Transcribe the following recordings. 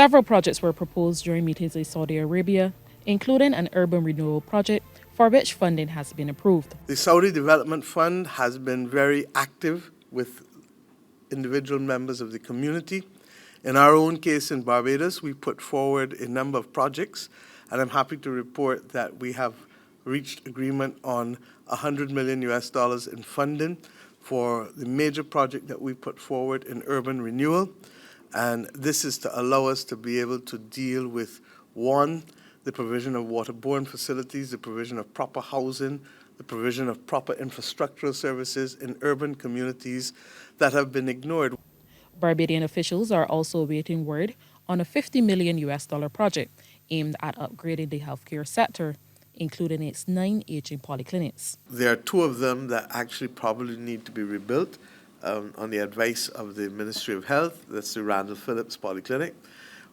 Several projects were proposed during meetings in Saudi Arabia, including an urban renewal project for which funding has been approved. The Saudi Development Fund has been very active with individual members of the community. In our own case in Barbados, we put forward a number of projects, and I'm happy to report that we have reached agreement on $100 million in funding for the major project that we put forward in urban renewal. And this is to allow us to be able to deal with, one, the provision of waterborne facilities, the provision of proper housing, the provision of proper infrastructural services in urban communities that have been ignored. Barbadian officials are also awaiting word on a $50 million project aimed at upgrading the healthcare sector, including its 9 aging polyclinics. There are 2 of them that actually probably need to be rebuilt on the advice of the Ministry of Health. That's the Reanne Phillips Polyclinic,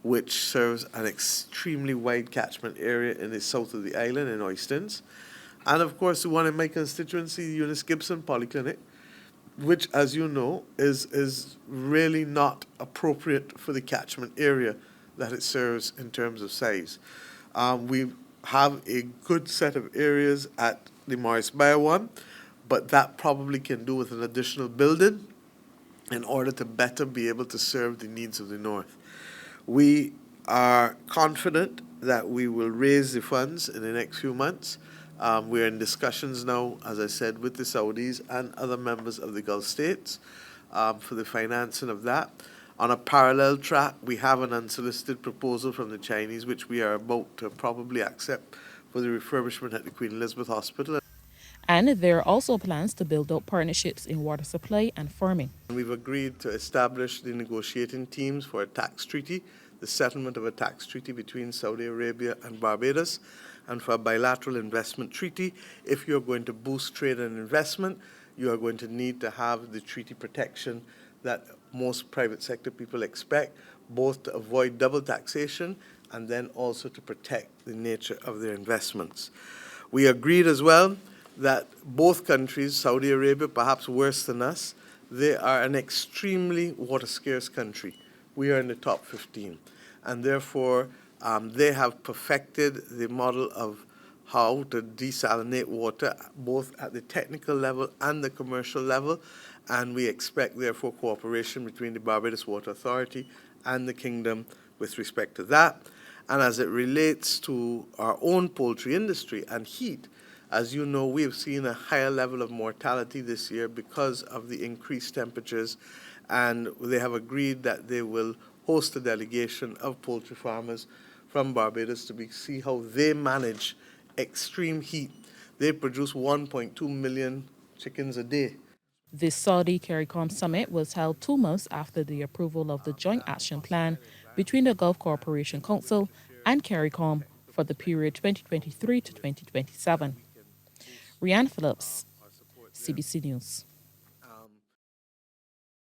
which serves an extremely wide catchment area in the south of the island in Oistins. And of course, the one in my constituency, Eunice Gibson Polyclinic, which, as you know, is really not appropriate for the catchment area that it serves in terms of size. We have a good set of areas at the Morris Bayer one, but that probably can do with an additional building in order to better be able to serve the needs of the north. We are confident that we will raise the funds in the next few months. We're in discussions now, as I said, with the Saudis and other members of the Gulf states for the financing of that. On a parallel track, we have an unsolicited proposal from the Chinese, which we are about to probably accept for the refurbishment at the Queen Elizabeth Hospital. And there are also plans to build up partnerships in water supply and farming. We've agreed to establish the negotiating teams for a tax treaty, the settlement of a tax treaty between Saudi Arabia and Barbados, and for a bilateral investment treaty. If you're going to boost trade and investment, you are going to need to have the treaty protection that most private sector people expect, both to avoid double taxation and then also to protect the nature of their investments. We agreed as well that both countries, Saudi Arabia perhaps worse than us, they are an extremely water-scarce country. We are in the top 15, and therefore they have perfected the model of how to desalinate water, both at the technical level and the commercial level, and we expect, therefore, cooperation between the Barbados Water Authority and the Kingdom with respect to that. And as it relates to our own poultry industry and heat, as you know, we have seen a higher level of mortality this year because of the increased temperatures, and they have agreed that they will host a delegation of poultry farmers from Barbados to see how they manage extreme heat. They produce 1.2 million chickens a day. The Saudi CARICOM Summit was held 2 months after the approval of the Joint Action Plan between the Gulf Cooperation Council and CARICOM for the period 2023 to 2027. Reanne Phillips, CBC News.